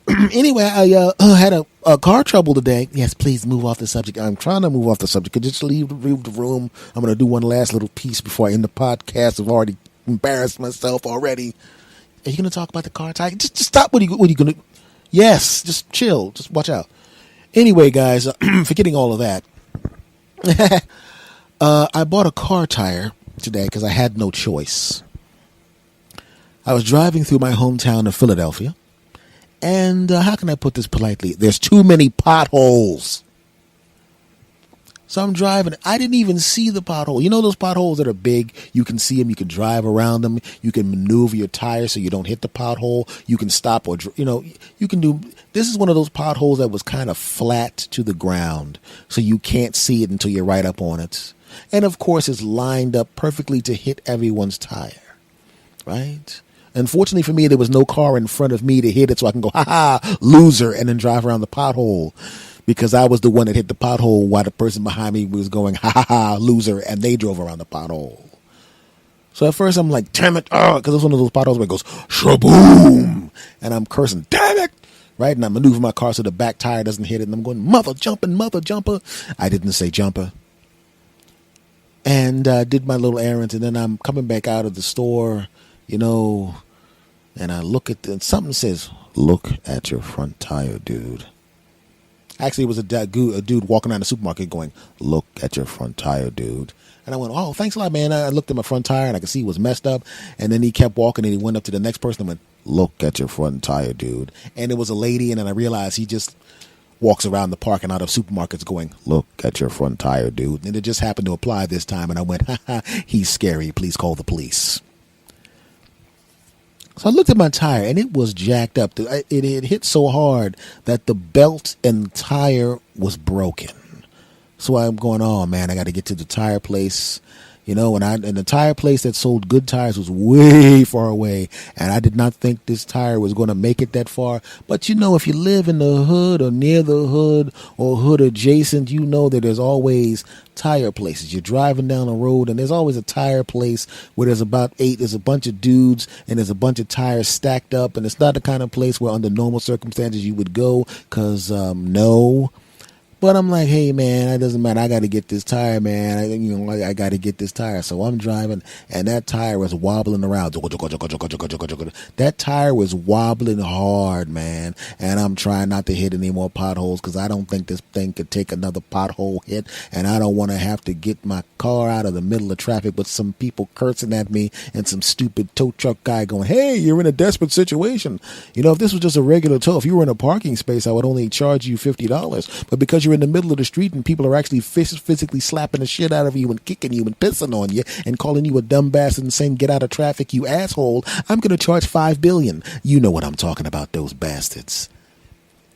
Anyway, I had a car trouble today. Yes, please move off the subject. I'm trying to move off the subject. Could you just leave the room? I'm going to do one last little piece before I end the podcast. I've already embarrassed myself already. Are you going to talk about the car tire? Just stop. What are you going to? Yes, just chill. Just watch out. Anyway, guys, forgetting all of that, I bought a car tire today because I had no choice. I was driving through my hometown of Philadelphia, and how can I put this politely? There's too many potholes. So I'm driving. I didn't even see the pothole. You know those potholes that are big? You can see them. You can drive around them. You can maneuver your tires so you don't hit the pothole. You can stop or, you can do. This is one of those potholes that was kind of flat to the ground. So you can't see it until you're right up on it. And of course, it's lined up perfectly to hit everyone's tire. Right? Unfortunately for me, there was no car in front of me to hit it so I can go, ha, loser, and then drive around the pothole. Because I was the one that hit the pothole while the person behind me was going, ha, loser, and they drove around the pothole. So at first I'm like, damn it, because it's one of those potholes where it goes, shaboom, and I'm cursing, damn it, right? And I maneuver my car so the back tire doesn't hit it, and I'm going, mother jumper. I didn't say jumper. And did my little errands, and then I'm coming back out of the store, and I look at and something says, look at your front tire, dude. Actually, it was a dude walking around the supermarket going, look at your front tire, dude. And I went, oh, thanks a lot, man. I looked at my front tire, and I could see it was messed up. And then he kept walking, and he went up to the next person and went, look at your front tire, dude. And it was a lady, and then I realized he just walks around the parking lot of supermarkets going, look at your front tire, dude. And it just happened to apply this time, and I went, he's scary. Please call the police. So I looked at my tire, and it was jacked up. It hit so hard that the belt and tire was broken. So I'm going, oh, man, I got to get to the tire place. And the tire place that sold good tires was way far away, and I did not think this tire was going to make it that far. But, if you live in the hood or near the hood or hood adjacent, you know that there's always tire places. You're driving down the road, and there's always a tire place where there's a bunch of dudes, and there's a bunch of tires stacked up, and it's not the kind of place where under normal circumstances you would go because, no. But I'm like, hey, man, it doesn't matter. I got to get this tire, man. I got to get this tire. So I'm driving, and that tire was wobbling around. That tire was wobbling hard, man. And I'm trying not to hit any more potholes because I don't think this thing could take another pothole hit. And I don't want to have to get my car out of the middle of traffic with some people cursing at me and some stupid tow truck guy going, hey, you're in a desperate situation. If this was just a regular tow, if you were in a parking space, I would only charge you $50. But because you're in the middle of the street and people are actually physically slapping the shit out of you and kicking you and pissing on you and calling you a dumb bastard and saying get out of traffic, you asshole, I'm going to charge $5 billion. You know what I'm talking about, those bastards.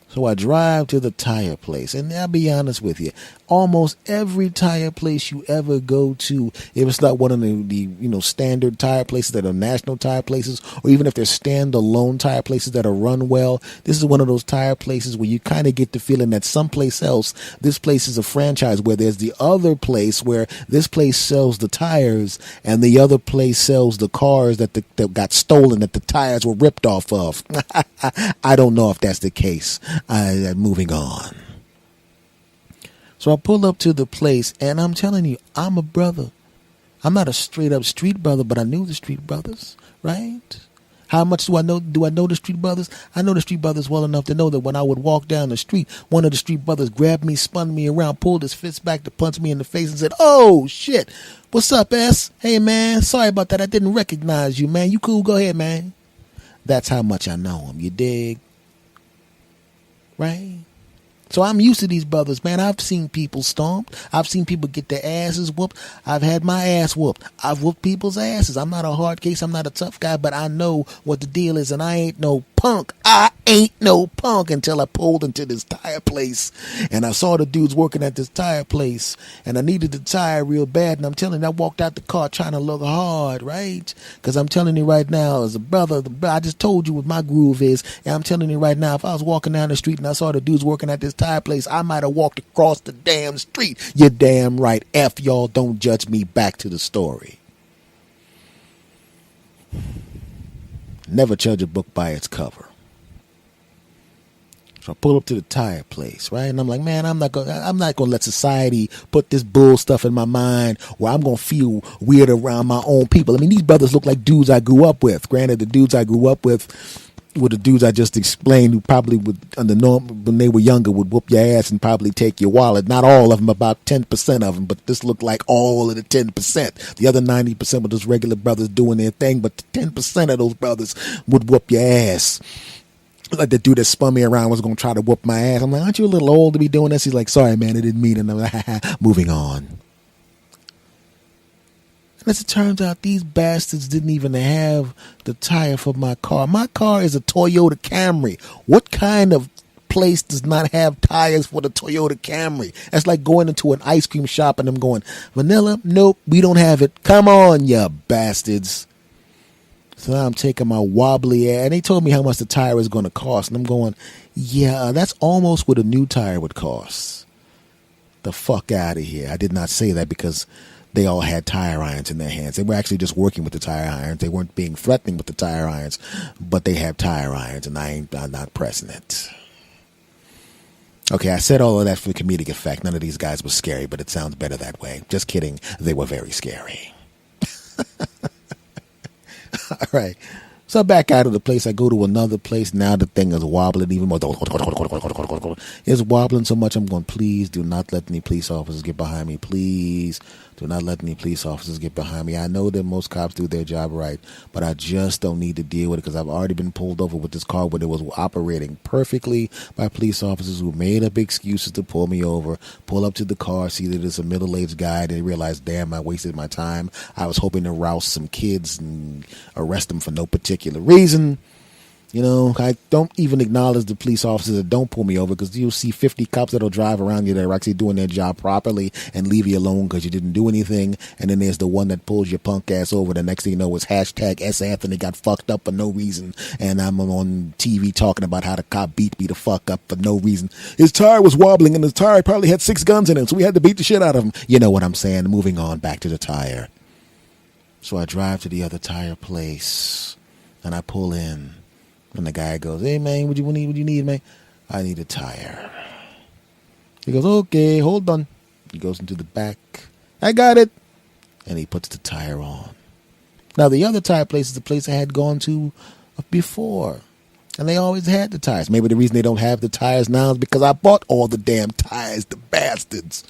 So I drive to the tire place, and I'll be honest with you, almost every tire place you ever go to, if it's not one of the standard tire places that are national tire places, or even if they're standalone tire places that are run well, this is one of those tire places where you kind of get the feeling that someplace else, this place is a franchise where there's the other place where this place sells the tires and the other place sells the cars that got stolen, that the tires were ripped off of. I don't know if that's the case. Moving on. So I pull up to the place, and I'm telling you, I'm a brother. I'm not a straight up street brother, but I knew the street brothers, right? How much do I know? Do I know the street brothers? I know the street brothers well enough to know that when I would walk down the street, one of the street brothers grabbed me, spun me around, pulled his fist back to punch me in the face and said, oh, shit. What's up, S? Hey, man, sorry about that. I didn't recognize you, man. You cool? Go ahead, man. That's how much I know him. You dig? Right? So I'm used to these brothers, man. I've seen people stomped. I've seen people get their asses whooped. I've had my ass whooped. I've whooped people's asses. I'm not a hard case. I'm not a tough guy, but I know what the deal is, and I ain't no punk. I ain't no punk until I pulled into this tire place, and I saw the dudes working at this tire place, and I needed the tire real bad, and I'm telling you, I walked out the car trying to look hard, right? Because I'm telling you right now, as a brother, I just told you what my groove is, and I'm telling you right now, if I was walking down the street and I saw the dudes working at this tire place, I might have walked across the damn street. You're damn right. F y'all, don't judge me. Back to the story. Never judge a book by its cover. So I pull up to the tire place, right? And I'm like, man, I'm not gonna let society put this bull stuff in my mind where I'm gonna feel weird around my own people. I mean, these brothers look like dudes I grew up with. Granted, the dudes I grew up with were the dudes I just explained, who probably would, under norm, when they were younger, would whoop your ass and probably take your wallet. Not all of them, about 10% of them, but this looked like all of the 10%. The other 90% were just regular brothers doing their thing, but 10% of those brothers would whoop your ass. Like the dude that spun me around was going to try to whoop my ass. I'm like, aren't you a little old to be doing this? He's like, sorry, man, I didn't mean it. And I'm like, moving on. And as it turns out, these bastards didn't even have the tire for my car. My car is a Toyota Camry. What kind of place does not have tires for the Toyota Camry? That's like going into an ice cream shop and them going, vanilla? Nope, we don't have it. Come on, you bastards. So now I'm taking my wobbly ass, and they told me how much the tire was going to cost. And I'm going, yeah, that's almost what a new tire would cost. The fuck out of here. I did not say that because they all had tire irons in their hands. They were actually just working with the tire irons. They weren't being threatening with the tire irons, but they have tire irons, and I'm not pressing it. Okay, I said all of that for comedic effect. None of these guys was scary, but it sounds better that way. Just kidding. They were very scary. All right. So I back out of the place. I go to another place. Now the thing is wobbling even more. It's wobbling so much. I'm going, please do not let any police officers get behind me. Please do not let any police officers get behind me. I know that most cops do their job right, but I just don't need to deal with it because I've already been pulled over with this car when it was operating perfectly by police officers who made up excuses to pull me over, pull up to the car, see that it's a middle-aged guy, and they realize, damn, I wasted my time. I was hoping to rouse some kids and arrest them for no particular reason. You know, I don't even acknowledge the police officers that don't pull me over because you'll see 50 cops that'll drive around you that are actually doing their job properly and leave you alone because you didn't do anything. And then there's the one that pulls your punk ass over. The next thing you know is hashtag S. Anthony got fucked up for no reason. And I'm on TV talking about how the cop beat me the fuck up for no reason. His tire was wobbling and his tire probably had 6 guns in it, so we had to beat the shit out of him. You know what I'm saying? Moving on, back to the tire. So I drive to the other tire place and I pull in. And the guy goes, hey, man, what you need, man? I need a tire. He goes, okay, hold on. He goes into the back. I got it. And he puts the tire on. Now, the other tire place is the place I had gone to before. And they always had the tires. Maybe the reason they don't have the tires now is because I bought all the damn tires, the bastards.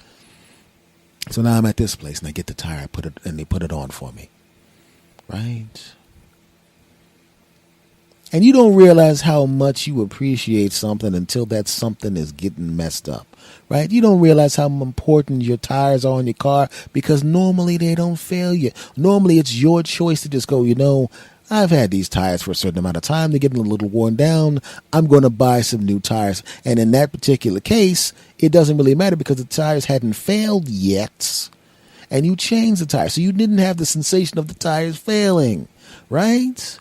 So now I'm at this place and I get the tire, and they put it on for me. Right? And you don't realize how much you appreciate something until that something is getting messed up, right? You don't realize how important your tires are on your car because normally they don't fail you. Normally it's your choice to just go, you know, I've had these tires for a certain amount of time. They're getting a little worn down. I'm going to buy some new tires. And in that particular case, it doesn't really matter because the tires hadn't failed yet. And you changed the tires. So you didn't have the sensation of the tires failing, right?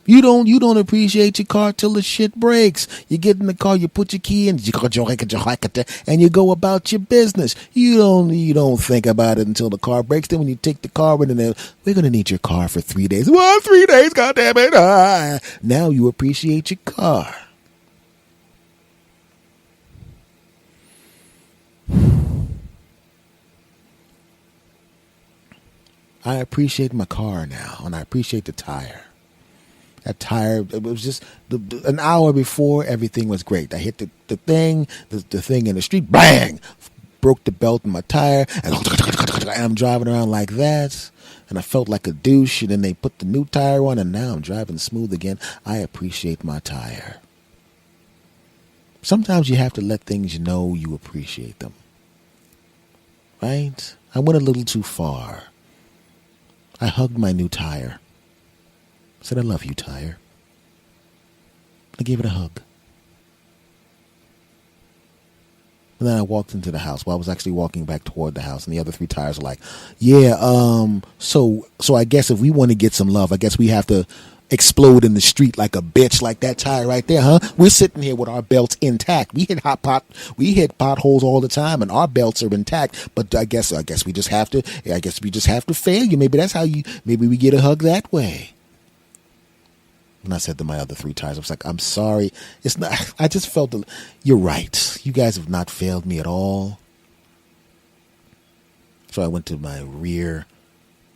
You don't appreciate your car till the shit breaks. You get in the car, you put your key in, and you go about your business. You don't think about it until the car breaks. Then when you take the car in, and we're gonna need your car for 3 days. Well, 3 days, goddamn it! Now you appreciate your car. I appreciate my car now, and I appreciate the tire. That tire, it was just an hour before, everything was great. I hit the thing in the street, bang, broke the belt in my tire, and I'm driving around like that, and I felt like a douche, and then they put the new tire on, and now I'm driving smooth again. I appreciate my tire. Sometimes you have to let things know you appreciate them. Right? I went a little too far. I hugged my new tire. I said, I love you, tire. I gave it a hug. And then I walked into the house. Well, I was actually walking back toward the house, and the other 3 tires were like, yeah, so I guess if we want to get some love, I guess we have to explode in the street like a bitch, like that tire right there, huh? We're sitting here with our belts intact. We hit potholes all the time, and our belts are intact. But I guess we just have to fail you. Maybe that's how maybe we get a hug that way. And I said to my other 3 tires, I was like, I'm sorry. It's not, I just felt, you're right. You guys have not failed me at all. So I went to my rear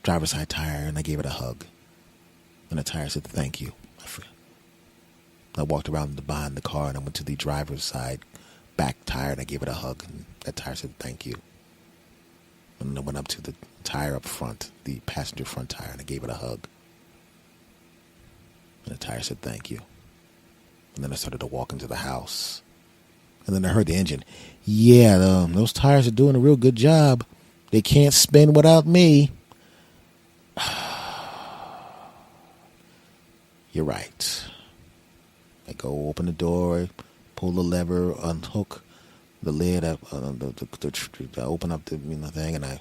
driver's side tire and I gave it a hug. And the tire said, thank you. I walked around behind the car and I went to the driver's side back tire and I gave it a hug. And that tire said, thank you. And then I went up to the tire up front, the passenger front tire, and I gave it a hug. And the tire said, thank you. And then I started to walk into the house. And then I heard the engine. Yeah, those tires are doing a real good job. They can't spin without me. You're right. I go open the door, pull the lever, unhook the lid, I open up the thing, and I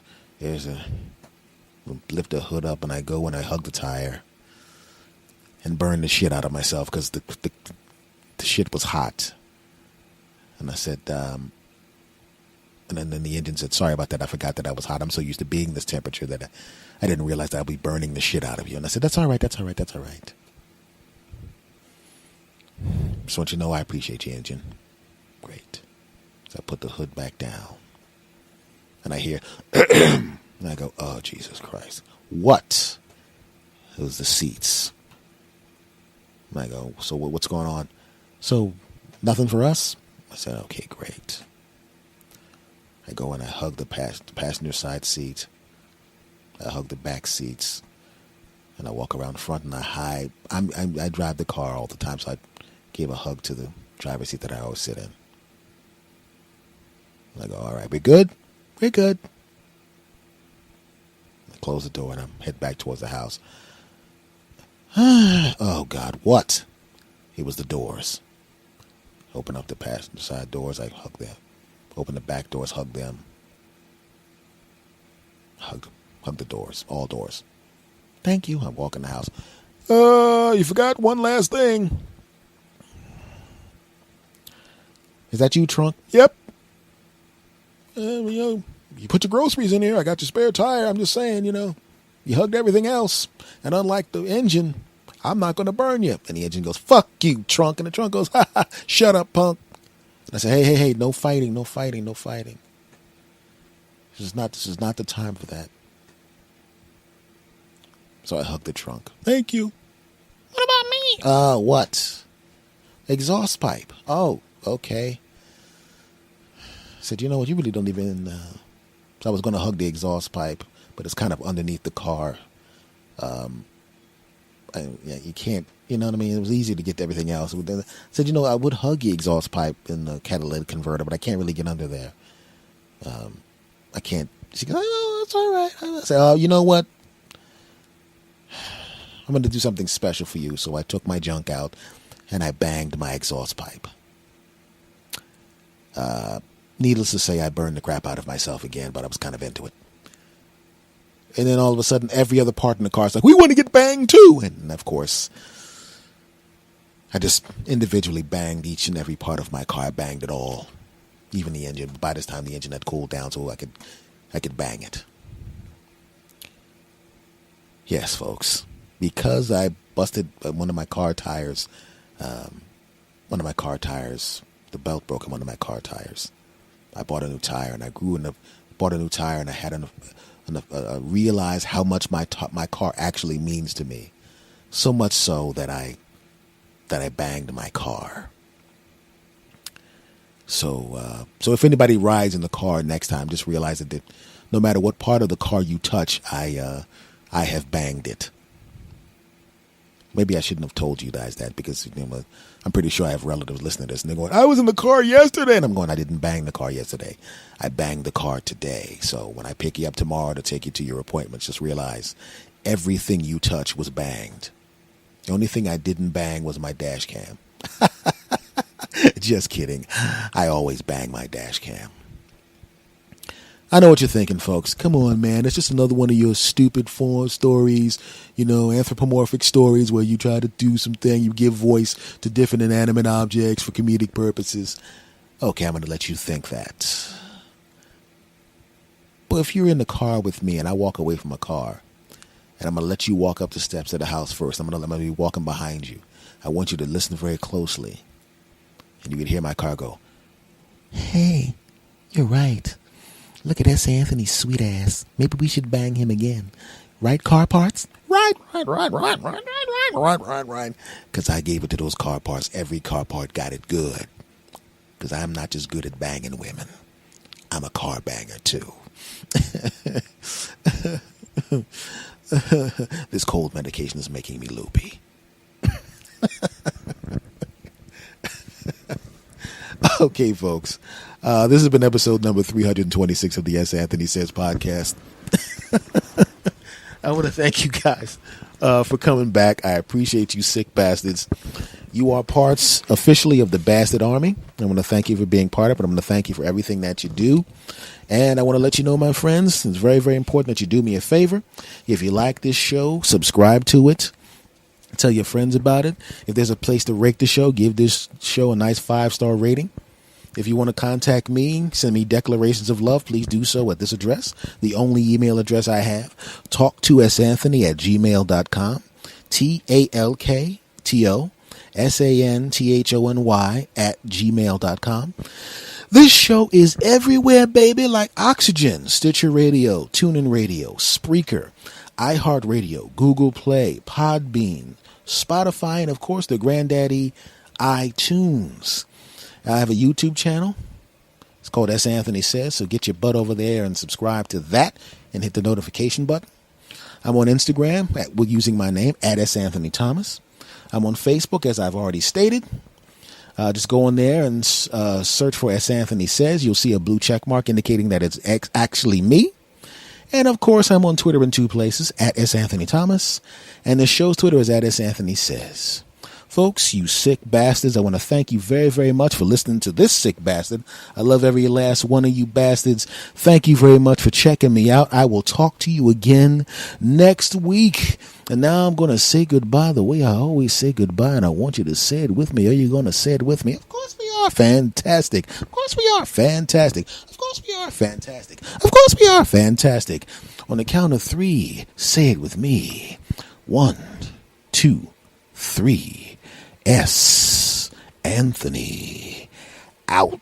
lift the hood up, and I go and I hug the tire and burn the shit out of myself because the shit was hot. And I said, and then the engine said, sorry about that. I forgot that I was hot. I'm so used to being this temperature that I didn't realize that I'll be burning the shit out of you. And I said, that's all right. That's all right. That's all right. Just want you to know I appreciate you, engine. Great. So I put the hood back down. And I hear, and I go, oh, Jesus Christ. What? It was the seats. And I go, so what's going on? So, nothing for us? I said, okay, great. I go and I hug the passenger side seat. I hug the back seats. And I walk around the front and I hide. I drive the car all the time, so I gave a hug to the driver's seat that I always sit in. And I go, all right, we're good? We're good. I close the door and I head back towards the house. Oh, God, what? It was the doors. Open up the passenger side doors, I hug them. Open the back doors, hug them. Hug the doors, all doors. Thank you. I walk in the house. You forgot one last thing. Is that you, trunk? Yep. You put your groceries in here. I got your spare tire. I'm just saying, you hugged everything else. And unlike the engine, I'm not going to burn you. And the engine goes, fuck you, trunk. And the trunk goes, ha ha, shut up, punk. And I say, hey, no fighting, no fighting, no fighting. This is not the time for that. So I hug the trunk. Thank you. What about me? What? Exhaust pipe. Oh, okay. I said, you know what? You really don't even... So I was going to hug the exhaust pipe, but it's kind of underneath the car. You can't... You know what I mean? It was easy to get to everything else. I said, I would hug the exhaust pipe in the catalytic converter, but I can't really get under there. I can't... She goes, oh, it's all right. I said, oh, you know what? I'm going to do something special for you. So I took my junk out and I banged my exhaust pipe. Needless to say, I burned the crap out of myself again, but I was kind of into it. And then all of a sudden, every other part in the car is like, we want to get banged too. And of course, I just individually banged each and every part of my car. I banged it all, even the engine. By this time, the engine had cooled down so I could bang it. Yes, folks. Because I busted one of my car tires, the belt broke in one of my car tires. I bought a new tire, and I bought a new tire, and I had realized how much my car actually means to me. So much so that I banged my car. So if anybody rides in the car next time, just realize that no matter what part of the car you touch, I have banged it. Maybe I shouldn't have told you guys that because I'm pretty sure I have relatives listening to this and they're going, I was in the car yesterday. And I'm going, I didn't bang the car yesterday. I banged the car today. So when I pick you up tomorrow to take you to your appointments, just realize everything you touch was banged. The only thing I didn't bang was my dash cam. Just kidding. I always bang my dash cam. I know what you're thinking, folks. Come on, man. It's just another one of your stupid form stories, anthropomorphic stories where you try to do something, you give voice to different inanimate objects for comedic purposes. Okay, I'm going to let you think that. But if you're in the car with me and I walk away from a car and I'm going to let you walk up the steps of the house first. I'm going to be walking behind you. I want you to listen very closely, and you can hear my car go, "Hey, you're right. Look at S. Anthony's sweet ass. Maybe we should bang him again. Right, car parts? Right. Because I gave it to those car parts. Every car part got it good. Because I'm not just good at banging women. I'm a car banger, too." This cold medication is making me loopy. Okay, folks. This has been episode number 326 of the S. Anthony Says podcast. I want to thank you guys for coming back. I appreciate you, sick bastards. You are parts officially of the Bastard Army. I want to thank you for being part of it. I'm going to thank you for everything that you do. And I want to let you know, my friends, it's very, very important that you do me a favor. If you like this show, subscribe to it. Tell your friends about it. If there's a place to rate the show, give this show a nice 5-star rating. If you want to contact me, send me declarations of love, please do so at this address. The only email address I have, talktosanthony@gmail.com. TalkToSanthony@gmail.com. This show is everywhere, baby, like oxygen. Stitcher Radio, TuneIn Radio, Spreaker, iHeartRadio, Google Play, Podbean, Spotify, and of course the granddaddy iTunes. I have a YouTube channel. It's called S. Anthony Says, so get your butt over there and subscribe to that and hit the notification button. I'm on Instagram using my name, @S. Anthony Thomas. I'm on Facebook, as I've already stated. Just go in there and search for S. Anthony Says. You'll see a blue check mark indicating that it's actually me. And, of course, I'm on Twitter in 2 places, @S. Anthony Thomas. And the show's Twitter is @S. Anthony Says. Folks, you sick bastards, I want to thank you very, very much for listening to this sick bastard. I love every last one of you bastards. Thank you very much for checking me out. I will talk to you again next week. And now I'm going to say goodbye the way I always say goodbye, and I want you to say it with me. Are you going to say it with me? Of course we are fantastic. Of course we are fantastic. Of course we are fantastic. Of course we are fantastic. On the count of 3, say it with me. 1, 2, 3. S. Anthony out.